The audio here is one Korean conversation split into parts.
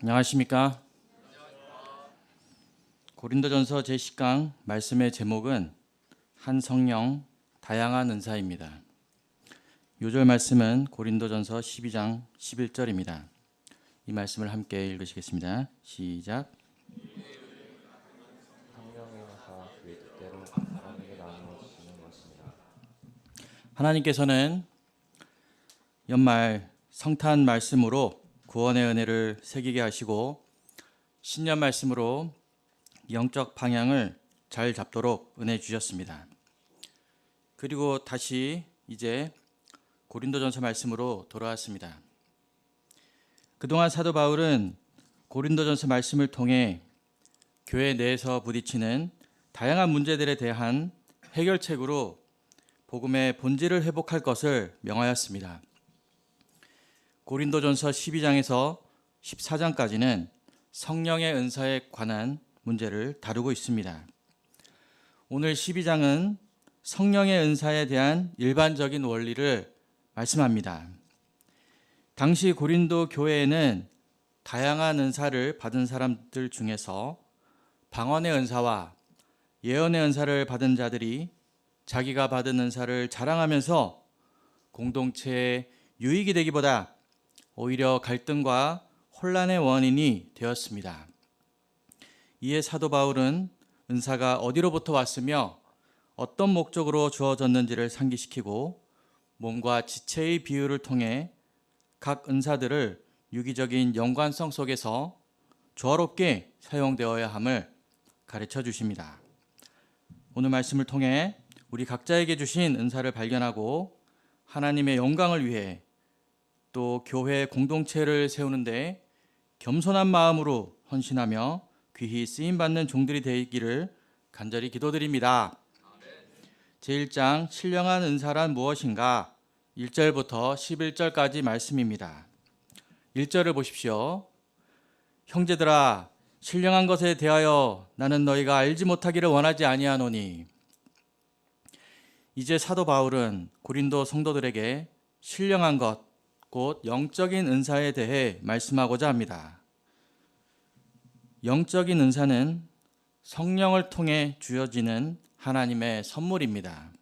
안녕하십니까? 고린도전서 제10강 말씀의 제목은 한 성령 다양한 은사입니다. 요절 말씀은 고린도전서 12장 11절입니다. 이 말씀을 함께 읽으시겠습니다. 시작. 성령의 은사와 그의 뜻대로 사람에게 나누어 주시는 것입니다. 하나님께서는 연말 성탄 말씀으로 구원의 은혜를 새기게 하시고 신년 말씀으로 영적 방향을 잘 잡도록 은혜 주셨습니다. 그리고 다시 이제 고린도전서 말씀으로 돌아왔습니다. 그동안 사도 바울은 고린도전서 말씀을 통해 교회 내에서 부딪히는 다양한 문제들에 대한 해결책으로 복음의 본질을 회복할 것을 명하였습니다. 고린도전서 12장에서 14장까지는 성령의 은사에 관한 문제를 다루고 있습니다. 오늘 12장은 성령의 은사에 대한 일반적인 원리를 말씀합니다. 당시 고린도 교회에는 다양한 은사를 받은 사람들 중에서 방언의 은사와 예언의 은사를 받은 자들이 자기가 받은 은사를 자랑하면서 공동체에 유익이 되기보다 오히려 갈등과 혼란의 원인이 되었습니다. 이에 사도 바울은 은사가 어디로부터 왔으며 어떤 목적으로 주어졌는지를 상기시키고 몸과 지체의 비유를 통해 각 은사들을 유기적인 연관성 속에서 조화롭게 사용되어야 함을 가르쳐 주십니다. 오늘 말씀을 통해 우리 각자에게 주신 은사를 발견하고 하나님의 영광을 위해 또 교회 공동체를 세우는데 겸손한 마음으로 헌신하며 귀히 쓰임받는 종들이 되기를 간절히 기도드립니다. 제1장 신령한 은사란 무엇인가? 1절부터 11절까지 말씀입니다. 1절을 보십시오. 형제들아, 신령한 것에 대하여 나는 너희가 알지 못하기를 원하지 아니하노니. 이제 사도 바울은 고린도 성도들에게 신령한 것, 곧 영적인 은사에 대해 말씀하고자 합니다. 영적인 은사는 성령을 통해 주어지는 하나님의 선물입니다.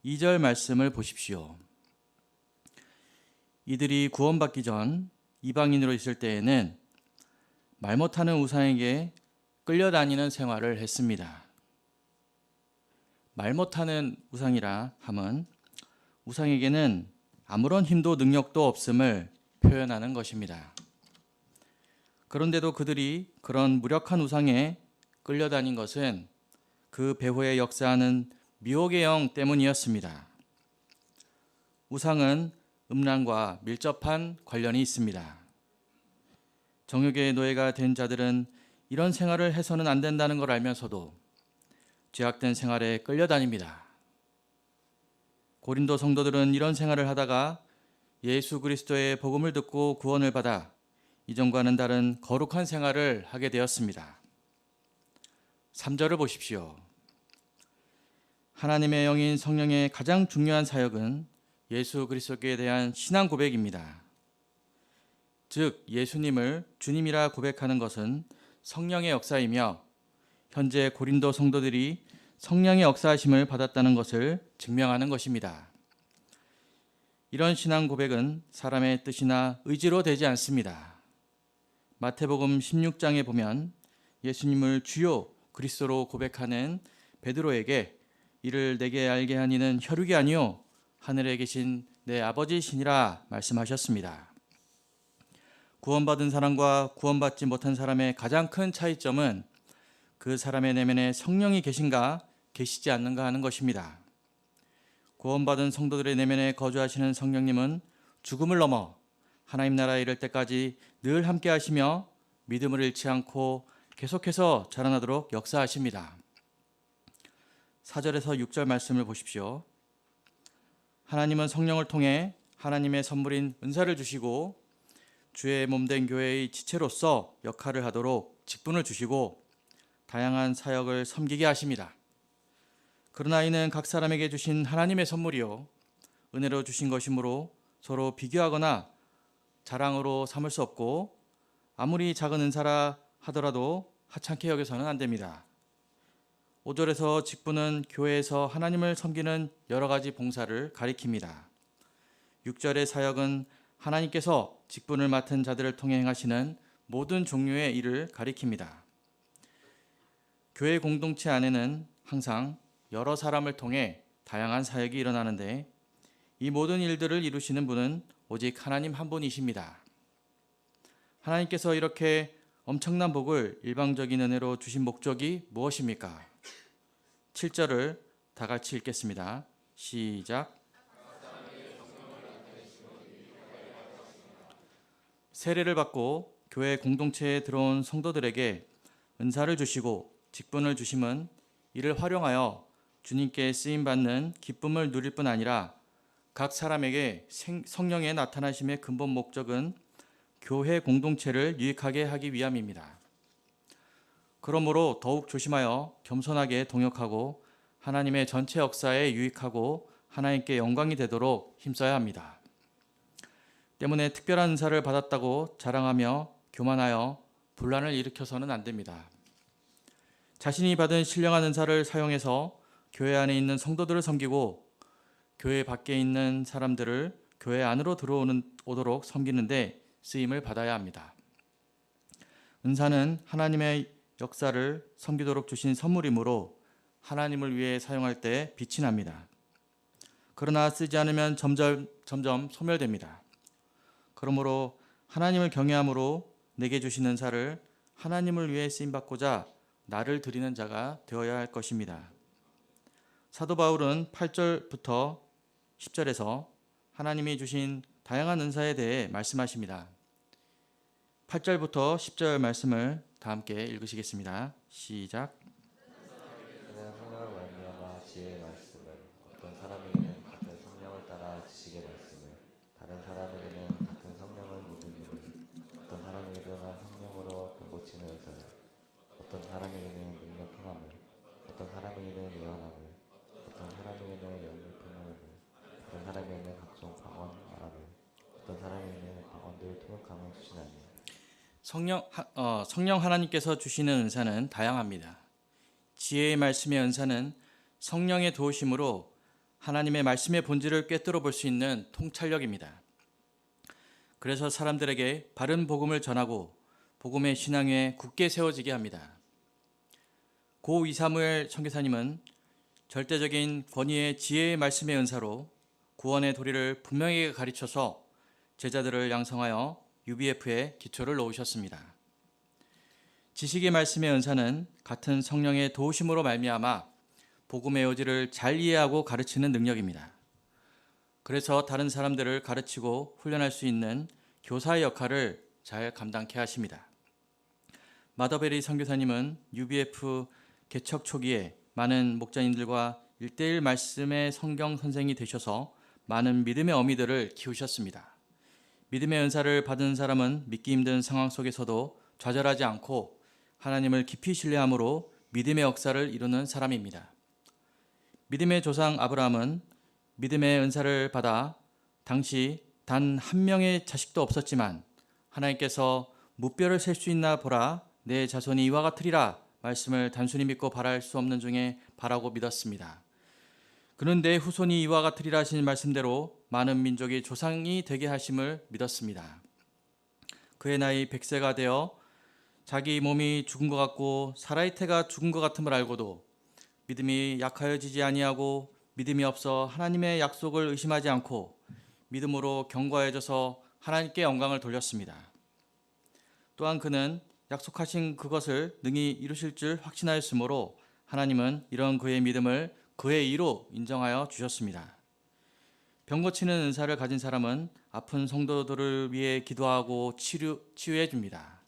2절 말씀을 보십시오. 이들이 구원받기 전 이방인으로 있을 때에는 말 못하는 우상에게 끌려다니는 생활을 했습니다. 말 못하는 우상이라 함은 우상에게는 아무런 힘도 능력도 없음을 표현하는 것입니다. 그런데도 그들이 그런 무력한 우상에 끌려다닌 것은 그 배후에 역사하는 미혹의 영 때문이었습니다. 우상은 음란과 밀접한 관련이 있습니다. 정욕의 노예가 된 자들은 이런 생활을 해서는 안 된다는 걸 알면서도 죄악된 생활에 끌려다닙니다. 고린도 성도들은 이런 생활을 하다가 예수 그리스도의 복음을 듣고 구원을 받아 이전과는 다른 거룩한 생활을 하게 되었습니다. 3절을 보십시오. 하나님의 영인 성령의 가장 중요한 사역은 예수 그리스도께 대한 신앙 고백입니다. 즉 예수님을 주님이라 고백하는 것은 성령의 역사이며 현재 고린도 성도들이 성령의 역사하심을 받았다는 것을 증명하는 것입니다. 이런 신앙 고백은 사람의 뜻이나 의지로 되지 않습니다. 마태복음 16장에 보면 예수님을 주요 그리스도로 고백하는 베드로에게 이를 내게 알게 한 이는 혈육이 아니요 하늘에 계신 내 아버지시니라 말씀하셨습니다. 구원받은 사람과 구원받지 못한 사람의 가장 큰 차이점은 그 사람의 내면에 성령이 계신가 계시지 않는가 하는 것입니다. 구원받은 성도들의 내면에 거주하시는 성령님은 죽음을 넘어 하나님 나라에 이를 때까지 늘 함께 하시며 믿음을 잃지 않고 계속해서 자라나도록 역사하십니다. 4절에서 6절 말씀을 보십시오. 하나님은 성령을 통해 하나님의 선물인 은사를 주시고 주의 몸된 교회의 지체로서 역할을 하도록 직분을 주시고 다양한 사역을 섬기게 하십니다. 그러나 이는 각 사람에게 주신 하나님의 선물이요 은혜로 주신 것이므로 서로 비교하거나 자랑으로 삼을 수 없고 아무리 작은 은사라 하더라도 하찮게 여겨서는 안 됩니다. 5절에서 직분은 교회에서 하나님을 섬기는 여러 가지 봉사를 가리킵니다. 6절의 사역은 하나님께서 직분을 맡은 자들을 통해 행하시는 모든 종류의 일을 가리킵니다. 교회 공동체 안에는 항상 여러 사람을 통해 다양한 사역이 일어나는데 이 모든 일들을 이루시는 분은 오직 하나님 한 분이십니다. 하나님께서 이렇게 엄청난 복을 일방적인 은혜로 주신 목적이 무엇입니까? 7절을 다 같이 읽겠습니다. 시작. 세례를 받고 교회 공동체에 들어온 성도들에게 은사를 주시고 직분을 주심은 이를 활용하여 주님께 쓰임받는 기쁨을 누릴 뿐 아니라 각 사람에게 성령의 나타나심의 근본 목적은 교회 공동체를 유익하게 하기 위함입니다. 그러므로 더욱 조심하여 겸손하게 동역하고 하나님의 전체 역사에 유익하고 하나님께 영광이 되도록 힘써야 합니다. 때문에 특별한 은사를 받았다고 자랑하며 교만하여 분란을 일으켜서는 안 됩니다. 자신이 받은 신령한 은사를 사용해서 교회 안에 있는 성도들을 섬기고 교회 밖에 있는 사람들을 교회 안으로 들어오도록 섬기는데 쓰임을 받아야 합니다. 은사는 하나님의 역사를 섬기도록 주신 선물이므로 하나님을 위해 사용할 때 빛이 납니다. 그러나 쓰지 않으면 점점 소멸됩니다. 그러므로 하나님을 경외함으로 내게 주신 은사를 하나님을 위해 쓰임받고자 나를 드리는 자가 되어야 할 것입니다. 사도 바울은 8절부터 10절에서 하나님이 주신 다양한 은사에 대해 말씀하십니다. 8절부터 10절 말씀을 다 함께 읽으시겠습니다. 시작. 그는 성령을 말미암아 지혜의 말씀을, 어떤 사람에게는 같은 성령을 따라 지식의 말씀을, 다른 사람에게는 같은 성령을 믿음을, 어떤 사람에게는 성령으로 병 고치는 의사를, 어떤 사람에게는 능력 행함을, 어떤 사람에게는 예언함을, 어떤 사람에게는 영을 표현함을, 어떤 사람에게는 각종 방언 말함을, 어떤 사람에게는 방언들 통역함을 주시나니. 성령 하나님께서 주시는 은사는 다양합니다. 지혜의 말씀의 은사는 성령의 도우심으로 하나님의 말씀의 본질을 꿰뚫어 볼 수 있는 통찰력입니다. 그래서 사람들에게 바른 복음을 전하고 복음의 신앙 위에 굳게 세워지게 합니다. 고 이사무엘 선교사님은 절대적인 권위의 지혜의 말씀의 은사로 구원의 도리를 분명하게 가르쳐서 제자들을 양성하여 UBF에 기초를 놓으셨습니다. 지식의 말씀의 은사는 같은 성령의 도우심으로 말미암아 복음의 요지를 잘 이해하고 가르치는 능력입니다. 그래서 다른 사람들을 가르치고 훈련할 수 있는 교사의 역할을 잘 감당케 하십니다. 마더베리 선교사님은 UBF 개척 초기에 많은 목자님들과 1:1 말씀의 성경 선생이 되셔서 많은 믿음의 어미들을 키우셨습니다. 믿음의 은사를 받은 사람은 믿기 힘든 상황 속에서도 좌절하지 않고 하나님을 깊이 신뢰함으로 믿음의 역사를 이루는 사람입니다. 믿음의 조상 아브라함은 믿음의 은사를 받아 당시 단 한 명의 자식도 없었지만 하나님께서 무뼈를 셀 수 있나 보라, 내 자손이 이와 같으리라 말씀을 단순히 믿고 바랄 수 없는 중에 바라고 믿었습니다. 그는 내 후손이 이와 같으리라 하신 말씀대로 많은 민족이 조상이 되게 하심을 믿었습니다. 그의 나이 100세가 되어 자기 몸이 죽은 것 같고 사라의 태가 죽은 것 같음을 알고도 믿음이 약하여지지 아니하고 믿음이 없어 하나님의 약속을 의심하지 않고 믿음으로 견고해져서 하나님께 영광을 돌렸습니다. 또한 그는 약속하신 그것을 능히 이루실 줄 확신하였으므로 하나님은 이런 그의 믿음을 그의 의로 인정하여 주셨습니다. 병 고치는 은사를 가진 사람은 아픈 성도들을 위해 기도하고 치유해 줍니다.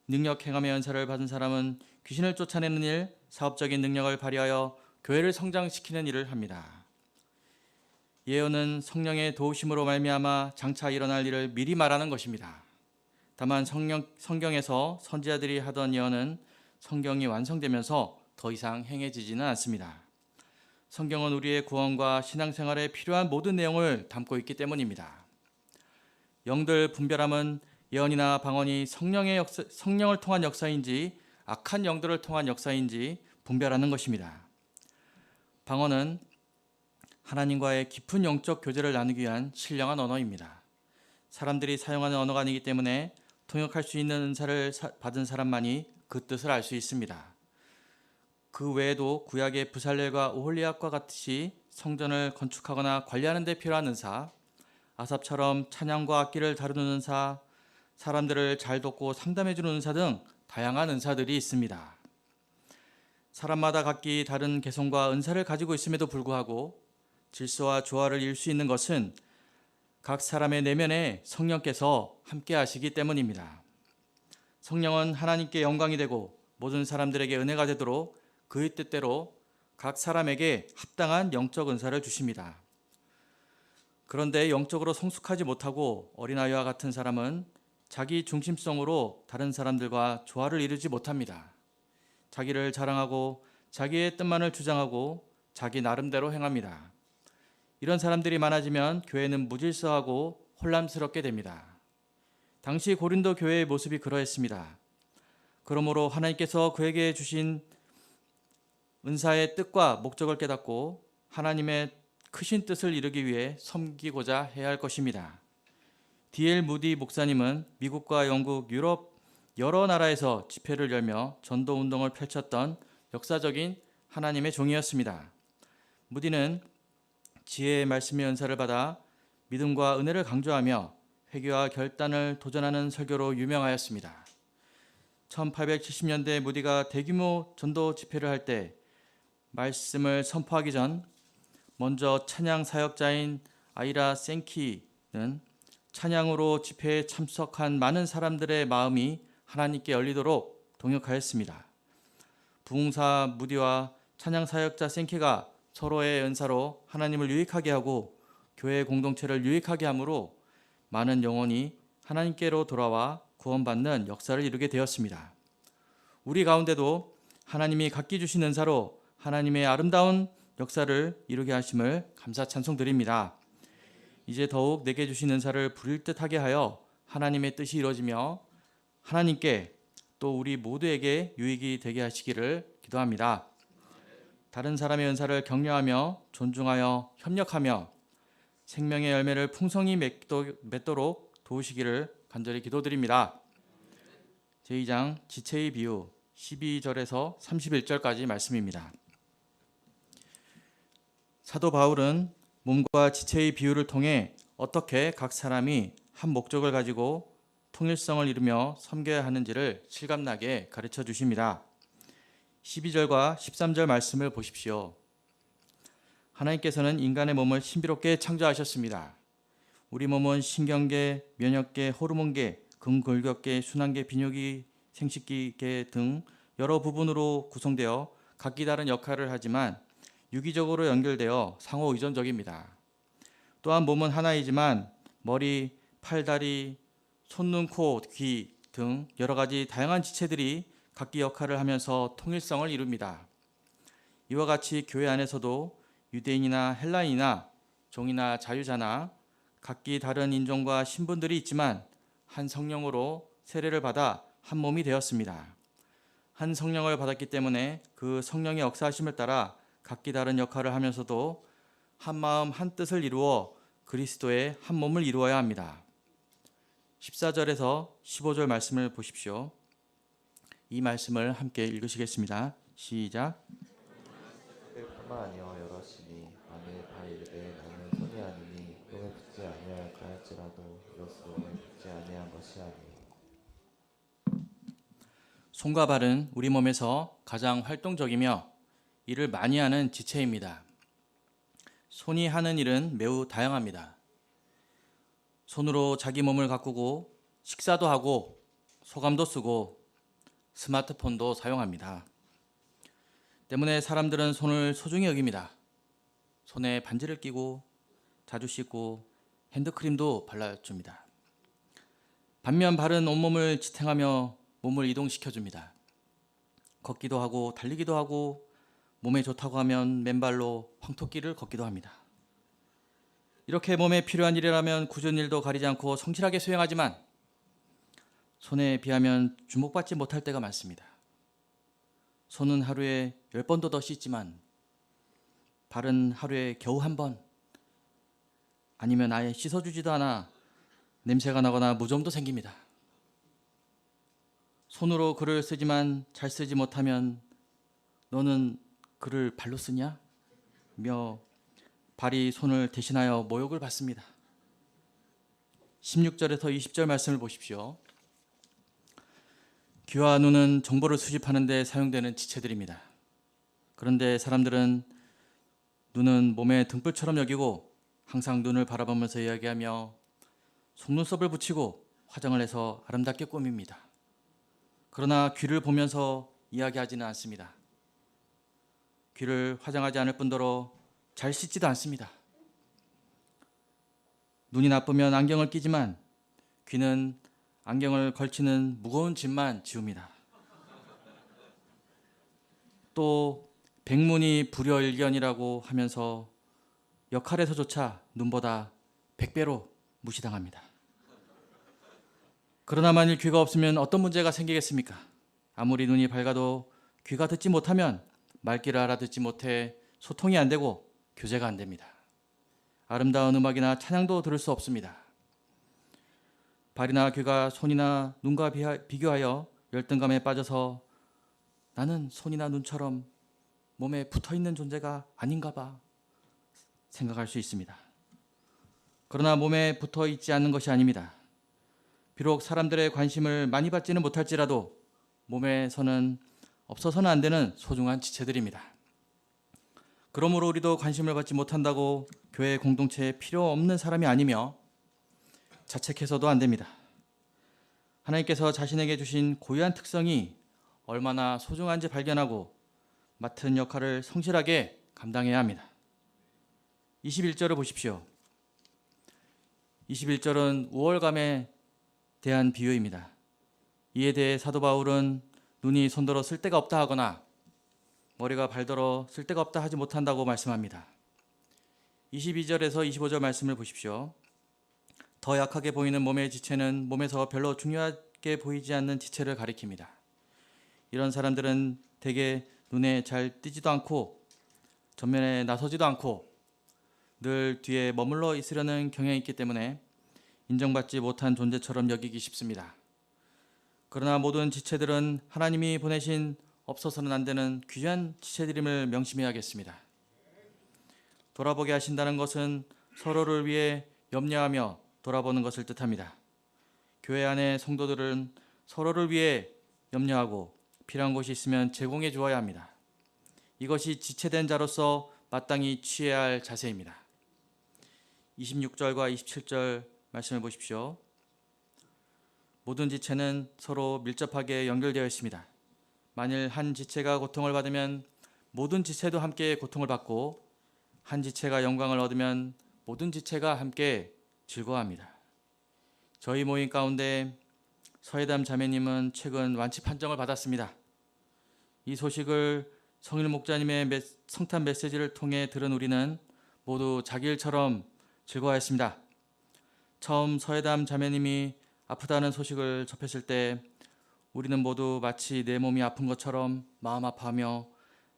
능력 행함의 은사를 받은 사람은 귀신을 쫓아내는 일, 사업적인 능력을 발휘하여 교회를 성장시키는 일을 합니다. 예언은 성령의 도우심으로 말미암아 장차 일어날 일을 미리 말하는 것입니다. 다만 성경에서 선지자들이 하던 예언은 성경이 완성되면서 더 이상 행해지지는 않습니다. 성경은 우리의 구원과 신앙생활에 필요한 모든 내용을 담고 있기 때문입니다. 영들 분별함은 예언이나 방언이 성령을 통한 역사인지 악한 영들을 통한 역사인지 분별하는 것입니다. 방언은 하나님과의 깊은 영적 교제를 나누기 위한 신령한 언어입니다. 사람들이 사용하는 언어가 아니기 때문에 통역할 수 있는 은사를 받은 사람만이 그 뜻을 알 수 있습니다. 그 외에도 구약의 부살렐과 오홀리압과 같이 성전을 건축하거나 관리하는 데 필요한 은사, 아삽처럼 찬양과 악기를 다루는 은사, 사람들을 잘 돕고 상담해주는 은사 등 다양한 은사들이 있습니다. 사람마다 각기 다른 개성과 은사를 가지고 있음에도 불구하고 질서와 조화를 이룰 수 있는 것은 각 사람의 내면에 성령께서 함께 하시기 때문입니다. 성령은 하나님께 영광이 되고 모든 사람들에게 은혜가 되도록 그의 뜻대로 각 사람에게 합당한 영적 은사를 주십니다. 그런데 영적으로 성숙하지 못하고 어린아이와 같은 사람은 자기 중심성으로 다른 사람들과 조화를 이루지 못합니다. 자기를 자랑하고 자기의 뜻만을 주장하고 자기 나름대로 행합니다. 이런 사람들이 많아지면 교회는 무질서하고 혼란스럽게 됩니다. 당시 고린도 교회의 모습이 그러했습니다. 그러므로 하나님께서 그에게 주신 은사의 뜻과 목적을 깨닫고 하나님의 크신 뜻을 이루기 위해 섬기고자 해야 할 것입니다. D.L. 무디 목사님은 미국과 영국, 유럽 여러 나라에서 집회를 열며 전도 운동을 펼쳤던 역사적인 하나님의 종이었습니다. 무디는 지혜의 말씀의 은사를 받아 믿음과 은혜를 강조하며 회개와 결단을 도전하는 설교로 유명하였습니다. 1870년대 무디가 대규모 전도 집회를 할 때 말씀을 선포하기 전 먼저 찬양 사역자인 아이라 생키는 찬양으로 집회에 참석한 많은 사람들의 마음이 하나님께 열리도록 동역하였습니다. 부흥사 무디와 찬양 사역자 생키가 서로의 은사로 하나님을 유익하게 하고 교회 공동체를 유익하게 함으로 많은 영혼이 하나님께로 돌아와 구원받는 역사를 이루게 되었습니다. 우리 가운데도 하나님이 각기 주신 은사로 하나님의 아름다운 역사를 이루게 하심을 감사 찬송드립니다. 이제 더욱 내게 주신 은사를 부릴 듯하게 하여 하나님의 뜻이 이루어지며 하나님께 또 우리 모두에게 유익이 되게 하시기를 기도합니다. 다른 사람의 은사를 격려하며 존중하여 협력하며 생명의 열매를 풍성히 맺도록 도우시기를 간절히 기도드립니다. 제2장 지체의 비유 12절에서 31절까지 말씀입니다. 사도 바울은 몸과 지체의 비유를 통해 어떻게 각 사람이 한 목적을 가지고 통일성을 이루며 섬겨야 하는지를 실감나게 가르쳐 주십니다. 12절과 13절 말씀을 보십시오. 하나님께서는 인간의 몸을 신비롭게 창조하셨습니다. 우리 몸은 신경계, 면역계, 호르몬계, 근골격계, 순환계, 비뇨기, 생식기계 등 여러 부분으로 구성되어 각기 다른 역할을 하지만 유기적으로 연결되어 상호 의존적입니다. 또한 몸은 하나이지만 머리, 팔, 다리, 손, 눈, 코, 귀 등 여러 가지 다양한 지체들이 각기 역할을 하면서 통일성을 이룹니다. 이와 같이 교회 안에서도 유대인이나 헬라인이나 종이나 자유자나 각기 다른 인종과 신분들이 있지만 한 성령으로 세례를 받아 한 몸이 되었습니다. 한 성령을 받았기 때문에 그 성령의 역사하심을 따라 각기 다른 역할을 하면서도 한 마음 한 뜻을 이루어 그리스도의 한 몸을 이루어야 합니다. 14절에서 15절 말씀을 보십시오. 이 말씀을 함께 읽으시겠습니다. 시작. 뿐만 아니여 여럿이니 만일 바이르되 나는 손이 아니니 몸에 붙지 아니할까 할지라도 이것으로 몸에 붙지 아니한 것이 아니니. 손과 발은 우리 몸에서 가장 활동적이며 일을 많이 하는 지체입니다. 손이 하는 일은 매우 다양합니다. 손으로 자기 몸을 가꾸고 식사도 하고 소감도 쓰고 스마트폰도 사용합니다. 때문에 사람들은 손을 소중히 여깁니다. 손에 반지를 끼고 자주 씻고 핸드크림도 발라줍니다. 반면 발은 온몸을 지탱하며 몸을 이동시켜줍니다. 걷기도 하고 달리기도 하고 몸에 좋다고 하면 맨발로 황토길을 걷기도 합니다. 이렇게 몸에 필요한 일이라면 굳은 일도 가리지 않고 성실하게 수행하지만 손에 비하면 주목받지 못할 때가 많습니다. 손은 하루에 10번도 더 씻지만 발은 하루에 겨우 1번, 아니면 아예 씻어주지도 않아 냄새가 나거나 무좀도 생깁니다. 손으로 글을 쓰지만 잘 쓰지 못하면 너는 글을 발로 쓰냐? 며 발이 손을 대신하여 모욕을 받습니다. 16절에서 20절 말씀을 보십시오. 귀와 눈은 정보를 수집하는 데 사용되는 지체들입니다. 그런데 사람들은 눈은 몸의 등불처럼 여기고 항상 눈을 바라보면서 이야기하며 속눈썹을 붙이고 화장을 해서 아름답게 꾸밉니다. 그러나 귀를 보면서 이야기하지는 않습니다. 귀를 화장하지 않을 뿐더러 잘 씻지도 않습니다. 눈이 나쁘면 안경을 끼지만 귀는 안경을 걸치는 무거운 짐만 지웁니다. 또 백문이 불여일견이라고 하면서 역할에서조차 눈보다 100배로 무시당합니다. 그러나 만일 귀가 없으면 어떤 문제가 생기겠습니까? 아무리 눈이 밝아도 귀가 듣지 못하면 말귀를 알아듣지 못해 소통이 안 되고 교제가 안 됩니다. 아름다운 음악이나 찬양도 들을 수 없습니다. 발이나 귀가 손이나 눈과 비교하여 열등감에 빠져서 나는 손이나 눈처럼 몸에 붙어있는 존재가 아닌가 봐 생각할 수 있습니다. 그러나 몸에 붙어 있지 않는 것이 아닙니다. 비록 사람들의 관심을 많이 받지는 못할지라도 몸에서는 없어서는 안 되는 소중한 지체들입니다. 그러므로 우리도 관심을 받지 못한다고 교회 공동체에 필요 없는 사람이 아니며 자책해서도 안 됩니다. 하나님께서 자신에게 주신 고유한 특성이 얼마나 소중한지 발견하고 맡은 역할을 성실하게 감당해야 합니다. 21절을 보십시오. 21절은 우월감에 대한 비유입니다. 이에 대해 사도 바울은 눈이 손더러 쓸데가 없다 하거나 머리가 발더러 쓸데가 없다 하지 못한다고 말씀합니다. 22절에서 25절 말씀을 보십시오. 더 약하게 보이는 몸의 지체는 몸에서 별로 중요하게 보이지 않는 지체를 가리킵니다. 이런 사람들은 대개 눈에 잘 띄지도 않고 전면에 나서지도 않고 늘 뒤에 머물러 있으려는 경향이 있기 때문에 인정받지 못한 존재처럼 여기기 쉽습니다. 그러나 모든 지체들은 하나님이 보내신 없어서는 안 되는 귀한 지체들임을 명심해야겠습니다. 돌아보게 하신다는 것은 서로를 위해 염려하며 돌아보는 것을 뜻합니다. 교회 안의 성도들은 서로를 위해 염려하고 필요한 것이 있으면 제공해 주어야 합니다. 이것이 지체된 자로서 마땅히 취해야 할 자세입니다. 26절과 27절 말씀을 보십시오. 모든 지체는 서로 밀접하게 연결되어 있습니다. 만일 한 지체가 고통을 받으면 모든 지체도 함께 고통을 받고 한 지체가 영광을 얻으면 모든 지체가 함께 즐거워합니다. 저희 모임 가운데 서해담 자매님은 최근 완치 판정을 받았습니다. 이 소식을 성일 목자님의 성탄 메시지를 통해 들은 우리는 모두 자기 일처럼 즐거워했습니다. 처음 서해담 자매님이 아프다는 소식을 접했을 때 우리는 모두 마치 내 몸이 아픈 것처럼 마음 아파하며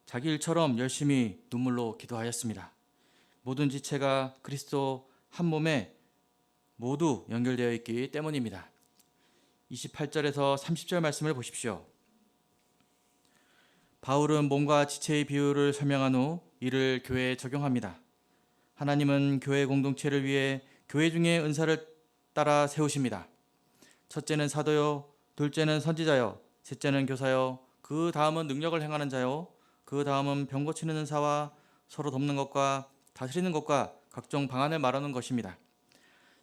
자기 일처럼 열심히 눈물로 기도하였습니다. 모든 지체가 그리스도 한 몸에 모두 연결되어 있기 때문입니다. 28절에서 30절 말씀을 보십시오. 바울은 몸과 지체의 비유를 설명한 후 이를 교회에 적용합니다. 하나님은 교회 공동체를 위해 교회 중에 은사를 따라 세우십니다. 첫째는 사도요, 둘째는 선지자요, 셋째는 교사요, 그 다음은 능력을 행하는 자요, 그 다음은 병 고치는 은사와 서로 돕는 것과 다스리는 것과 각종 방안을 말하는 것입니다.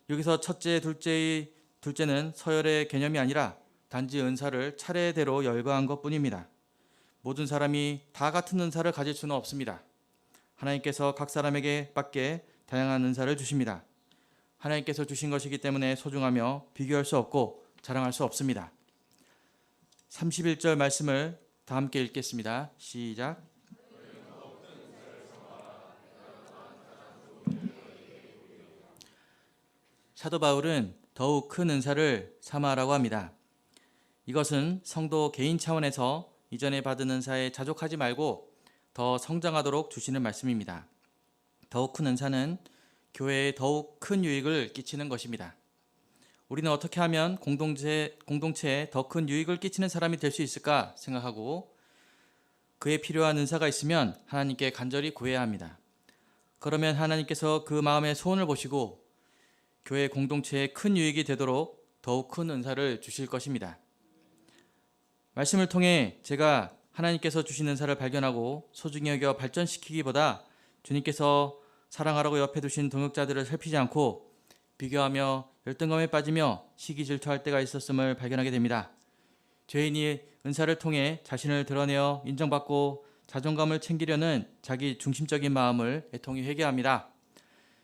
여기서 첫째, 둘째는 서열의 개념이 아니라 단지 은사를 차례대로 열거한 것뿐입니다. 모든 사람이 다 같은 은사를 가질 수는 없습니다. 하나님께서 각 사람에게 밖에 다양한 은사를 주십니다. 하나님께서 주신 것이기 때문에 소중하며 비교할 수 없고 자랑할 수 없습니다. 31절 말씀을 다 함께 읽겠습니다. 시작. 사도 바울은 더욱 큰 은사를 사모하라고 합니다. 이것은 성도 개인 차원에서 이전에 받은 은사에 자족하지 말고 더 성장하도록 주시는 말씀입니다. 더욱 큰 은사는 교회에 더욱 큰 유익을 끼치는 것입니다. 우리는 어떻게 하면 공동체에 더 큰 유익을 끼치는 사람이 될 수 있을까 생각하고 그에 필요한 은사가 있으면 하나님께 간절히 구해야 합니다. 그러면 하나님께서 그 마음의 소원을 보시고 교회 공동체에 큰 유익이 되도록 더욱 큰 은사를 주실 것입니다. 말씀을 통해 제가 하나님께서 주신 은사를 발견하고 소중히 여겨 발전시키기보다 주님께서 사랑하라고 옆에 두신 동역자들을 살피지 않고 비교하며 열등감에 빠지며 시기 질투할 때가 있었음을 발견하게 됩니다. 죄인이 은사를 통해 자신을 드러내어 인정받고 자존감을 챙기려는 자기 중심적인 마음을 애통히 회개합니다.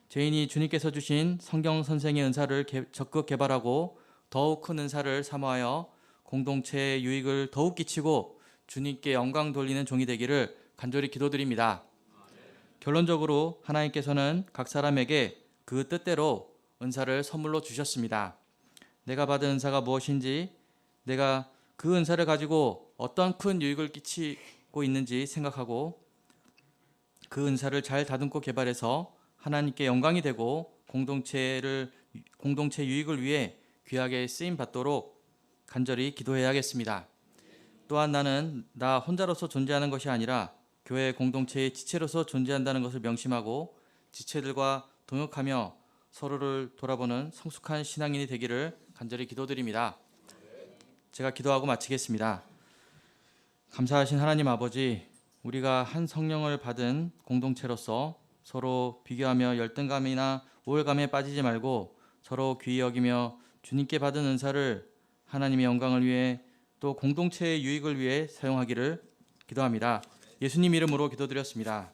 죄인이 주님께서 주신 성경 선생의 은사를 적극 개발하고 더욱 큰 은사를 사모하여 공동체의 유익을 더욱 끼치고 주님께 영광 돌리는 종이 되기를 간절히 기도드립니다. 결론적으로 하나님께서는 각 사람에게 그 뜻대로 은사를 선물로 주셨습니다. 내가 받은 은사가 무엇인지, 내가 그 은사를 가지고 어떤 큰 유익을 끼치고 있는지 생각하고 그 은사를 잘 다듬고 개발해서 하나님께 영광이 되고 공동체 유익을 위해 귀하게 쓰임 받도록 간절히 기도해야겠습니다. 또한 나는 나 혼자로서 존재하는 것이 아니라 교회 공동체의 지체로서 존재한다는 것을 명심하고 지체들과 동역하며 서로를 돌아보는 성숙한 신앙인이 되기를 간절히 기도드립니다. 제가 기도하고 마치겠습니다. 감사하신 하나님 아버지, 우리가 한 성령을 받은 공동체로서 서로 비교하며 열등감이나 우월감에 빠지지 말고 서로 귀히 여기며 주님께 받은 은사를 하나님의 영광을 위해 또 공동체의 유익을 위해 사용하기를 기도합니다. 예수님 이름으로 기도드렸습니다.